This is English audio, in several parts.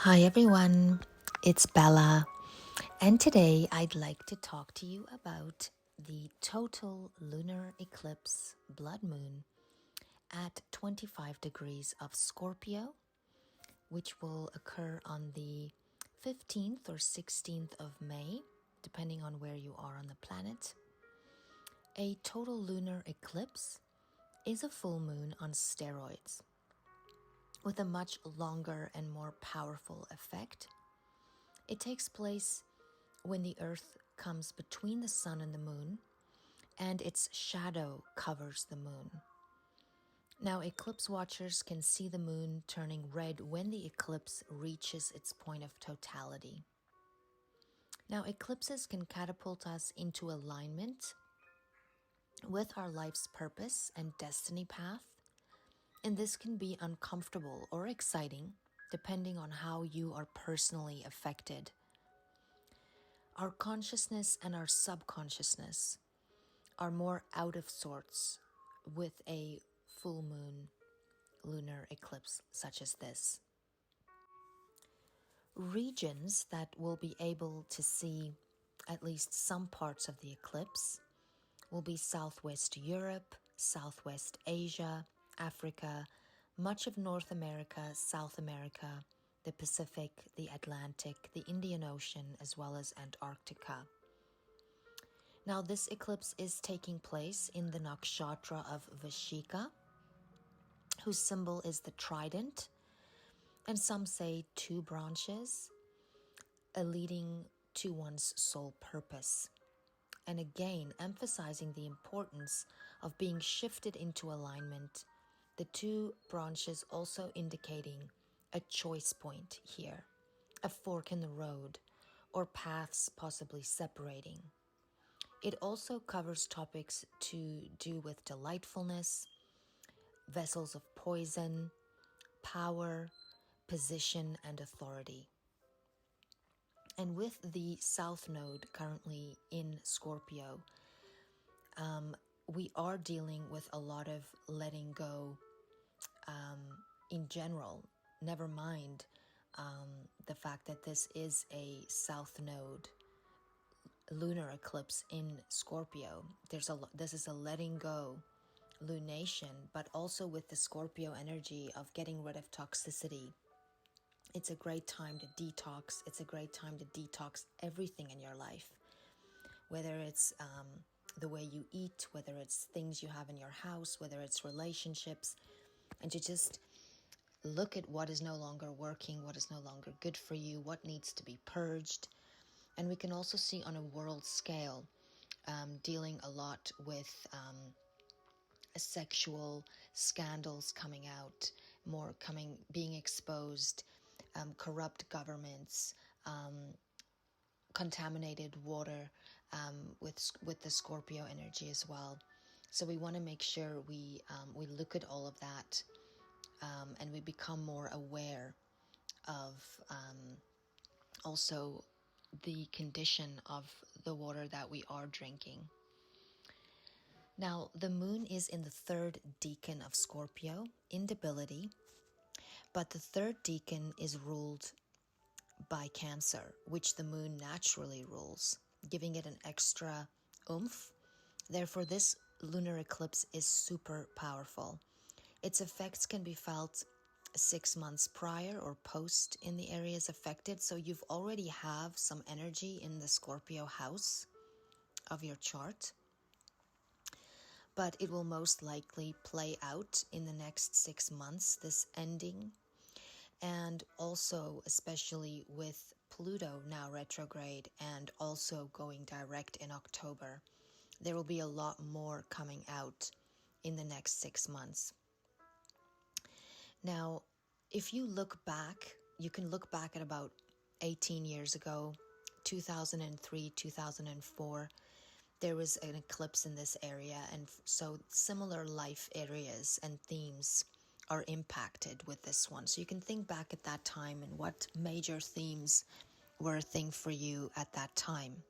Hi everyone, it's Bella, and today I'd like to talk to you about the total lunar eclipse blood moon at 25 degrees of Scorpio, which will occur on the 15th or 16th of May, depending on where you are on the planet. A total lunar eclipse is a full moon on steroids with a much longer and more powerful effect. It takes place when the Earth comes between the Sun and the Moon, and its shadow covers the Moon. Now, eclipse watchers can see the Moon turning red when the eclipse reaches its point of totality. Now, eclipses can catapult us into alignment with our life's purpose and destiny path, and this can be uncomfortable or exciting, depending on how you are personally affected. Our consciousness and our subconsciousness are more out of sorts with a full moon lunar eclipse such as this. Regions that will be able to see at least some parts of the eclipse will be Southwest Europe, Southwest Asia, Africa, much of North America, South America, the Pacific, the Atlantic, the Indian Ocean, as well as Antarctica. Now, this eclipse is taking place in the nakshatra of Vishika, whose symbol is the trident, and some say two branches, leading to one's sole purpose. And again, emphasizing the importance of being shifted into alignment, the two branches also indicating a choice point here, a fork in the road, or paths possibly separating. It also covers topics to do with delightfulness, vessels of poison, power, position, and authority. And with the South Node currently in Scorpio, we are dealing with a lot of letting go in general, never mind the fact that this is a South Node lunar eclipse in Scorpio. This is a letting go lunation, but also with the Scorpio energy of getting rid of toxicity. It's a great time to detox. It's a great time to detox everything in your life, whether it's the way you eat, whether it's things you have in your house, whether it's relationships, and to just look at what is no longer working, what is no longer good for you, what needs to be purged. And we can also see on a world scale, dealing a lot with sexual scandals coming out, being exposed, corrupt governments, contaminated water, with the Scorpio energy as well. So we want to make sure we look at all of that, and we become more aware of also the condition of the water that we are drinking. Now, the moon is in the third decan of Scorpio, in debility, but the third decan is ruled by Cancer, which the moon naturally rules, giving it an extra oomph. Therefore, this lunar eclipse is super powerful. Its effects can be felt 6 months prior or post in the areas affected, so you've already have some energy in the Scorpio house of your chart. But it will most likely play out in the next 6 months, this ending. And also, especially with Pluto now retrograde and also going direct in October, there will be a lot more coming out in the next 6 months. Now, if you look back, you can look back at about 18 years ago, 2003, 2004, there was an eclipse in this area, and so similar life areas and themes are impacted with this one. So you can think back at that time and what major themes were a thing for you at that time.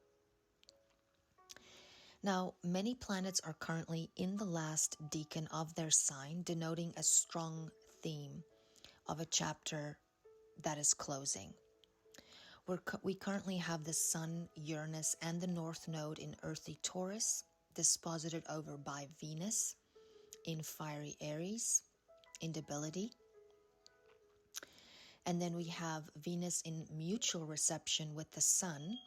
Now, many planets are currently in the last decan of their sign, denoting a strong theme of a chapter that is closing. We currently have the Sun, Uranus, and the North Node in earthy Taurus, disposited over by Venus in fiery Aries, in debility. And then we have Venus in mutual reception with the Sun,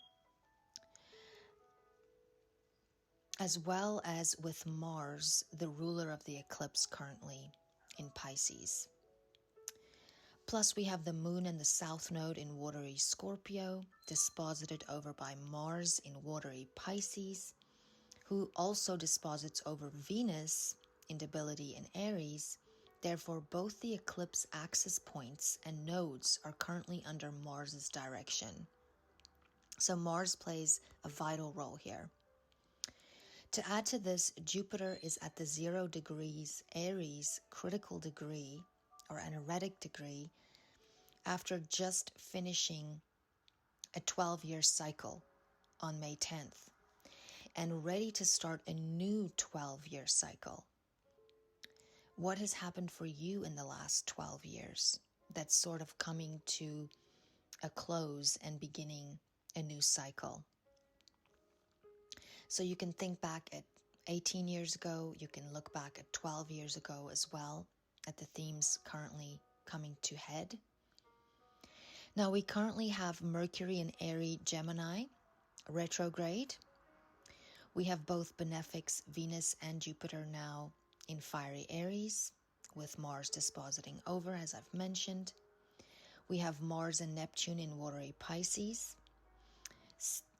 as well as with Mars, the ruler of the eclipse, currently in Pisces. Plus we have the Moon and the South Node in watery Scorpio, disposited over by Mars in watery Pisces, who also disposits over Venus in debility in Aries. Therefore, both the eclipse axis points and nodes are currently under Mars's direction. So Mars plays a vital role here. To add to this, Jupiter is at the 0 degrees Aries critical degree, or anaretic degree, after just finishing a 12-year cycle on May 10th, and ready to start a new 12-year cycle. What has happened for you in the last 12 years that's sort of coming to a close and beginning a new cycle? So you can think back at 18 years ago, you can look back at 12 years ago as well, at the themes currently coming to head. Now we currently have Mercury in Aries Gemini retrograde. We have both benefics Venus and Jupiter now in fiery Aries, with Mars dispositing over, as I've mentioned. We have Mars and Neptune in watery Pisces,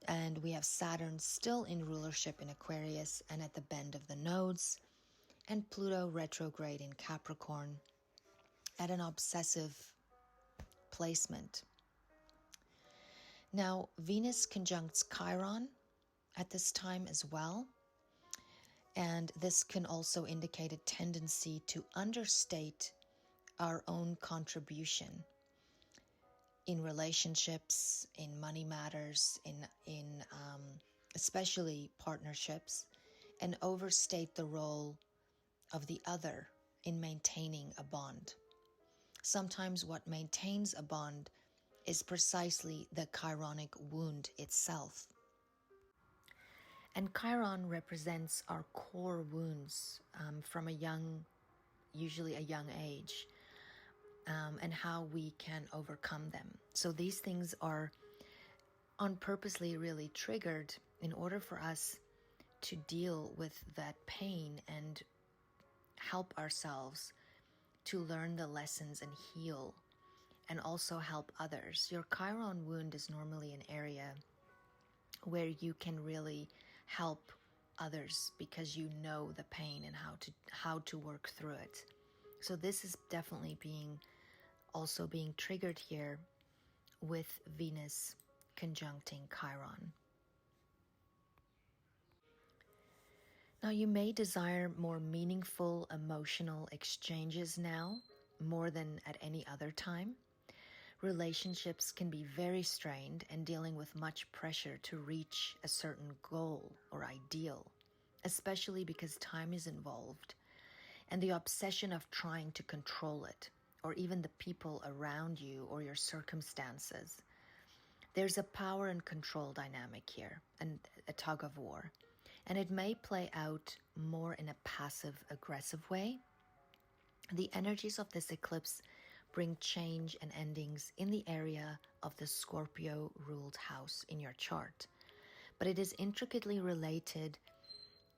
and we have Saturn still in rulership in Aquarius and at the bend of the nodes, and Pluto retrograde in Capricorn at an obsessive placement. Now, Venus conjuncts Chiron at this time as well, and this can also indicate a tendency to understate our own contribution in relationships, in money matters, in especially partnerships, and overstate the role of the other in maintaining a bond. Sometimes what maintains a bond is precisely the chironic wound itself. And Chiron represents our core wounds from usually a young age, and how we can overcome them. So these things are unpurposely really triggered in order for us to deal with that pain and help ourselves to learn the lessons and heal, and also help others. Your Chiron wound is normally an area where you can really help others because you know the pain and how to work through it. So this is definitely also being triggered here with Venus conjuncting Chiron. Now you may desire more meaningful emotional exchanges now, more than at any other time. Relationships can be very strained and dealing with much pressure to reach a certain goal or ideal, especially because time is involved and the obsession of trying to control it, or even the people around you or your circumstances. There's a power and control dynamic here, and a tug of war, and it may play out more in a passive-aggressive way. The energies of this eclipse bring change and endings in the area of the Scorpio-ruled house in your chart, but it is intricately related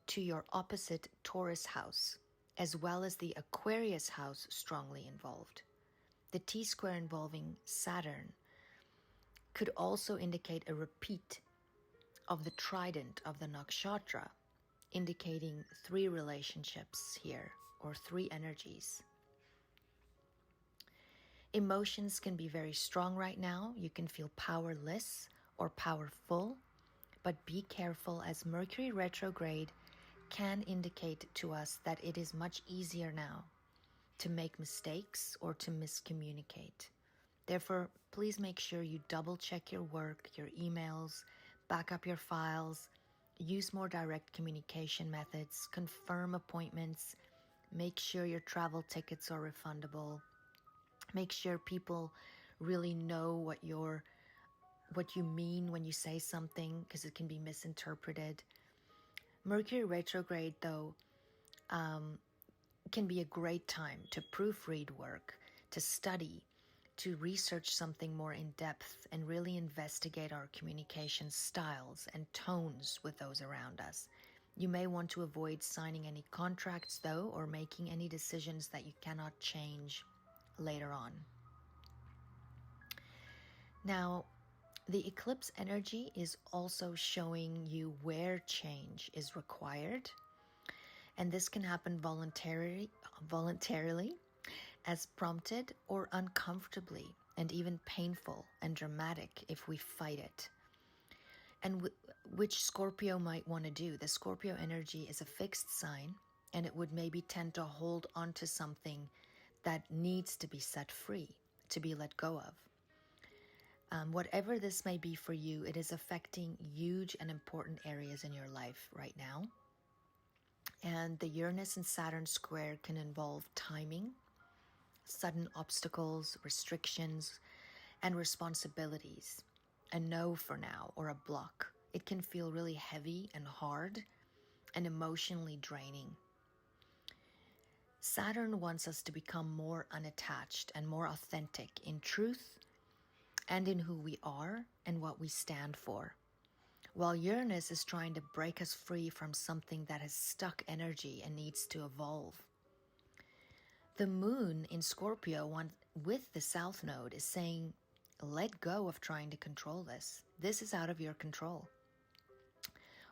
to your opposite Taurus house, as well as the Aquarius house strongly involved. The T-square involving Saturn could also indicate a repeat of the trident of the nakshatra, indicating 3 relationships here, or 3 energies. Emotions can be very strong right now. You can feel powerless or powerful, but be careful, as Mercury retrograde can indicate to us that it is much easier now to make mistakes or to miscommunicate. Therefore, please make sure you double check your work, your emails, back up your files, use more direct communication methods, confirm appointments, make sure your travel tickets are refundable, make sure people really know what you mean when you say something, because it can be misinterpreted. Mercury retrograde, though, can be a great time to proofread work, to study, to research something more in depth, and really investigate our communication styles and tones with those around us. You may want to avoid signing any contracts, though, or making any decisions that you cannot change later on. Now, the eclipse energy is also showing you where change is required, and this can happen voluntarily, as prompted, or uncomfortably, and even painful and dramatic if we fight it. And which Scorpio might want to do. The Scorpio energy is a fixed sign, and it would maybe tend to hold on to something that needs to be set free, to be let go of. Whatever this may be for you, it is affecting huge and important areas in your life right now. And the Uranus and Saturn square can involve timing, sudden obstacles, restrictions, and responsibilities. A no for now, or a block. It can feel really heavy and hard and emotionally draining. Saturn wants us to become more unattached and more authentic in truth and in who we are and what we stand for, while Uranus is trying to break us free from something that has stuck energy and needs to evolve. The moon in Scorpio with the South Node is saying, let go of trying to control this. This is out of your control.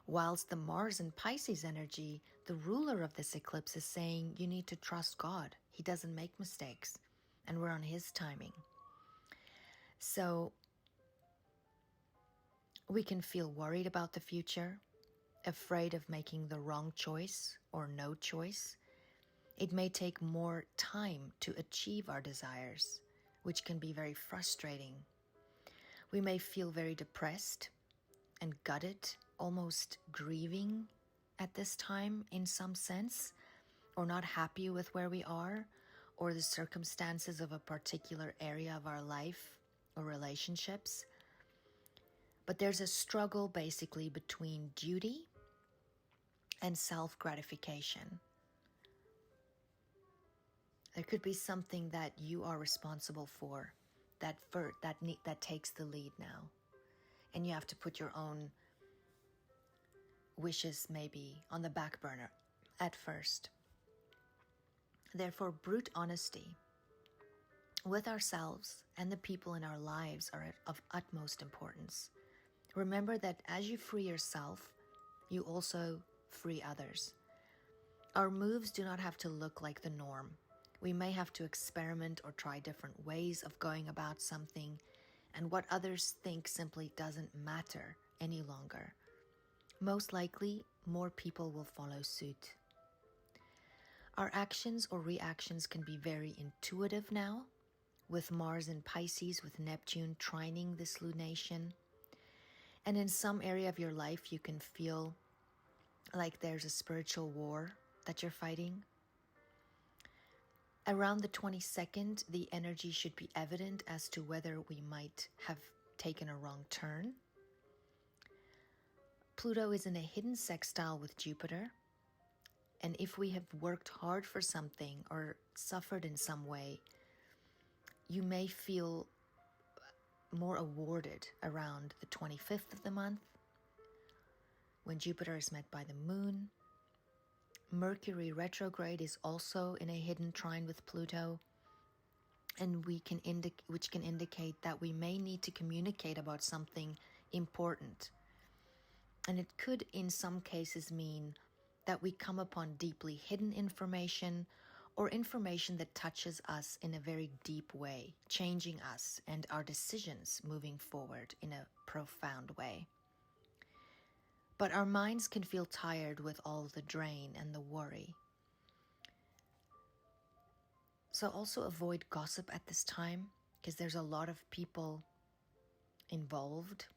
Whilst the Mars and Pisces energy, the ruler of this eclipse, is saying you need to trust God. He doesn't make mistakes, and we're on his timing. So we can feel worried about the future, afraid of making the wrong choice or no choice. It may take more time to achieve our desires, which can be very frustrating. We may feel very depressed and gutted, almost grieving at this time in some sense, or not happy with where we are or the circumstances of a particular area of our life or relationships. But there's a struggle basically between duty and self-gratification. There could be something that you are responsible for that takes the lead now. And you have to put your own wishes maybe on the back burner at first. Therefore, brute honesty with ourselves and the people in our lives are of utmost importance. Remember that as you free yourself, you also free others. Our moves do not have to look like the norm. We may have to experiment or try different ways of going about something, and what others think simply doesn't matter any longer. Most likely, more people will follow suit. Our actions or reactions can be very intuitive now, with Mars in Pisces, with Neptune trining this lunation. And in some area of your life, you can feel like there's a spiritual war that you're fighting. Around the 22nd, the energy should be evident as to whether we might have taken a wrong turn. Pluto is in a hidden sextile with Jupiter. And if we have worked hard for something or suffered in some way, you may feel more awarded around the 25th of the month, when Jupiter is met by the moon. Mercury retrograde is also in a hidden trine with Pluto, and which can indicate that we may need to communicate about something important. And it could, in some cases, mean that we come upon deeply hidden information or information that touches us in a very deep way, changing us and our decisions moving forward in a profound way. But our minds can feel tired with all the drain and the worry. So also avoid gossip at this time, because there's a lot of people involved.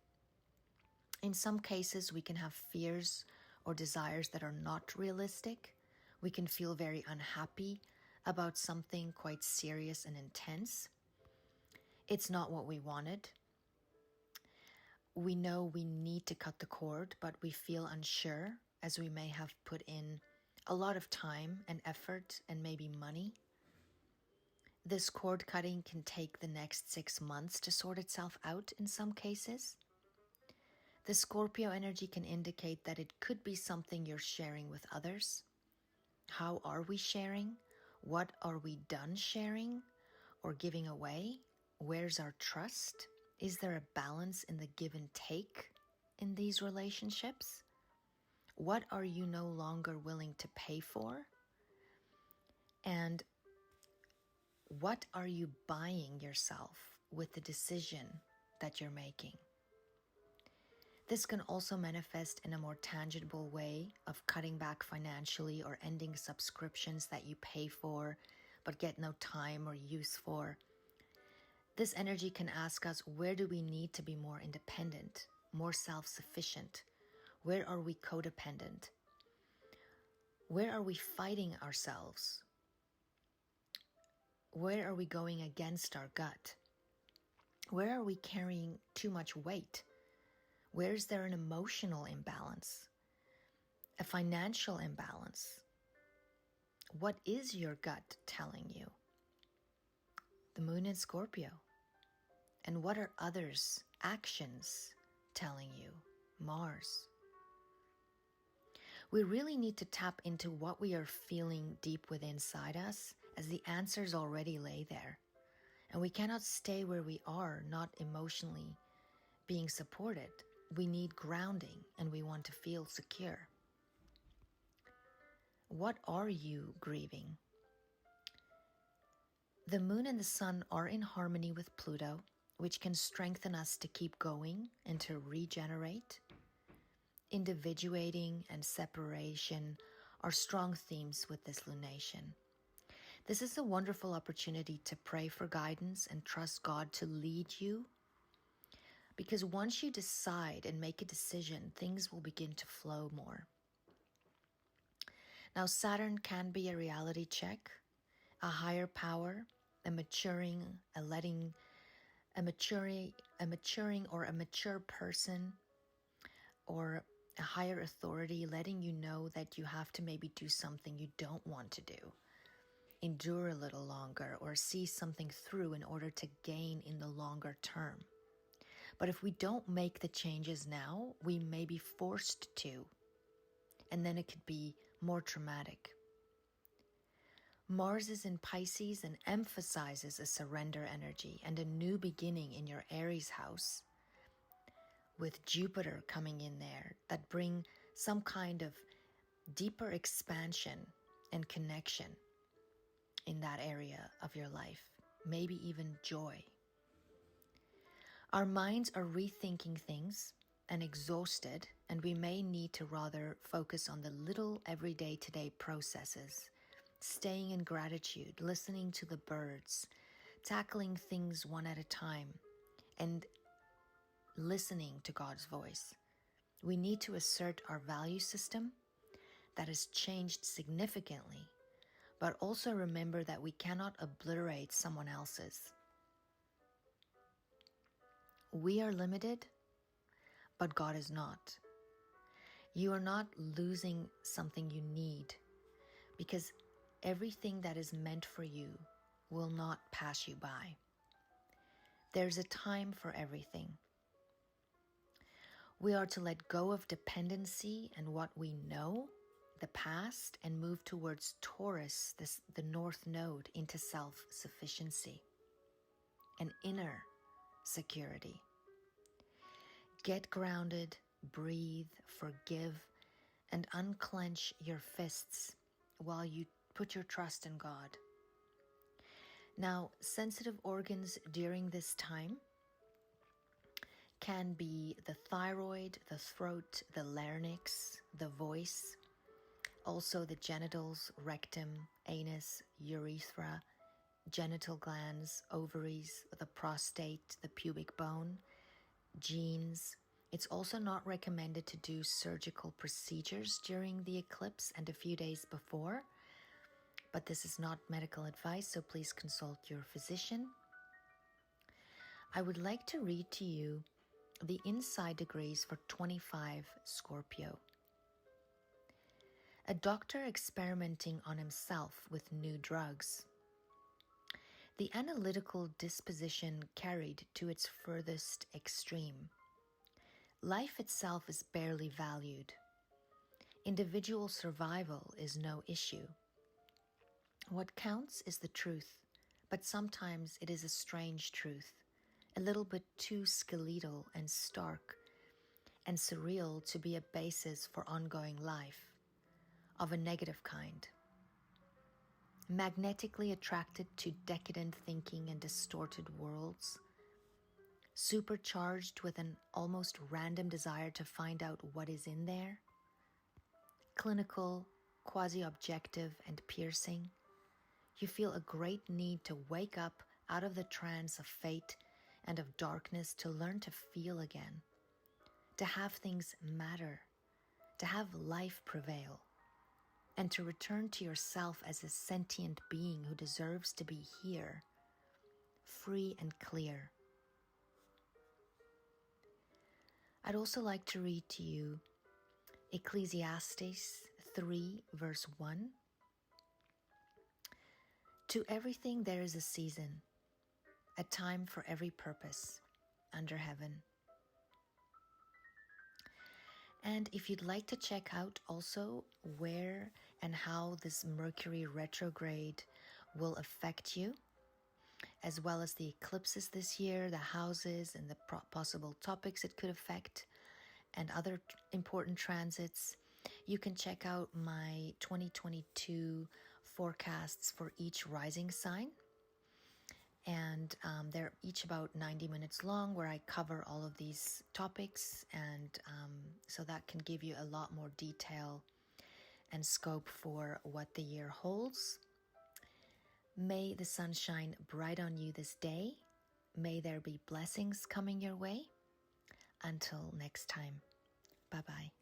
In some cases, we can have fears or desires that are not realistic. We can feel very unhappy about something quite serious and intense. It's not what we wanted. We know we need to cut the cord, but we feel unsure as we may have put in a lot of time and effort and maybe money. This cord cutting can take the next 6 months to sort itself out in some cases. The Scorpio energy can indicate that it could be something you're sharing with others. How are we sharing? What are we done sharing or giving away? Where's our trust? Is there a balance in the give and take in these relationships? What are you no longer willing to pay for? And what are you buying yourself with the decision that you're making? This can also manifest in a more tangible way of cutting back financially or ending subscriptions that you pay for but get no time or use for. This energy can ask us, where do we need to be more independent, more self-sufficient? Where are we codependent? Where are we fighting ourselves? Where are we going against our gut? Where are we carrying too much weight? Where is there an emotional imbalance? A financial imbalance? What is your gut telling you? The moon in Scorpio. And what are others' actions telling you? Mars. We really need to tap into what we are feeling deep within inside us, as the answers already lay there. And we cannot stay where we are, not emotionally being supported. We need grounding and we want to feel secure. What are you grieving? The moon and the sun are in harmony with Pluto, which can strengthen us to keep going and to regenerate. Individuating and separation are strong themes with this lunation. This is a wonderful opportunity to pray for guidance and trust God to lead you. Because once you decide and make a decision, things will begin to flow more. Now, Saturn can be a reality check, a higher power, a maturing or a mature person, or a higher authority letting you know that you have to maybe do something you don't want to do, endure a little longer, or see something through in order to gain in the longer term. But if we don't make the changes now, we may be forced to, and then it could be more traumatic. Mars is in Pisces and emphasizes a surrender energy and a new beginning in your Aries house, with Jupiter coming in there, that bring some kind of deeper expansion and connection in that area of your life, maybe even joy. Our minds are rethinking things and exhausted, and we may need to rather focus on the little everyday today processes, staying in gratitude, listening to the birds, tackling things one at a time, and listening to God's voice. We need to assert our value system that has changed significantly, but also remember that we cannot obliterate someone else's. We are limited, but God is not. You are not losing something you need, because everything that is meant for you will not pass you by. There's a time for everything. We are to let go of dependency and what we know, the past, and move towards Taurus, the North Node, into self-sufficiency, an inner security. Get grounded, breathe, forgive, and unclench your fists while you put your trust in God. Now, sensitive organs during this time can be the thyroid, the throat, the larynx, the voice, also the genitals, rectum, anus, urethra, genital glands, ovaries, the prostate, the pubic bone, genes. It's also not recommended to do surgical procedures during the eclipse and a few days before, but this is not medical advice, so please consult your physician. I would like to read to you the inside degrees for 25 Scorpio. A doctor experimenting on himself with new drugs. The analytical disposition carried to its furthest extreme. Life itself is barely valued. Individual survival is no issue. What counts is the truth, but sometimes it is a strange truth, a little bit too skeletal and stark and surreal to be a basis for ongoing life, of a negative kind. Magnetically attracted to decadent thinking and distorted worlds, supercharged with an almost random desire to find out what is in there, clinical, quasi-objective, and piercing, you feel a great need to wake up out of the trance of fate and of darkness to learn to feel again, to have things matter, to have life prevail, and to return to yourself as a sentient being who deserves to be here, free and clear. I'd also like to read to you Ecclesiastes 3 verse 1. To everything there is a season, a time for every purpose under heaven. And if you'd like to check out also where and how this Mercury retrograde will affect you, as well as the eclipses this year, the houses and the possible topics it could affect, and other important transits, you can check out my 2022 forecasts for each rising sign. And they're each about 90 minutes long, where I cover all of these topics, and so that can give you a lot more detail and scope for what the year holds. May the sun shine bright on you this day. May there be blessings coming your way. Until next time, bye-bye.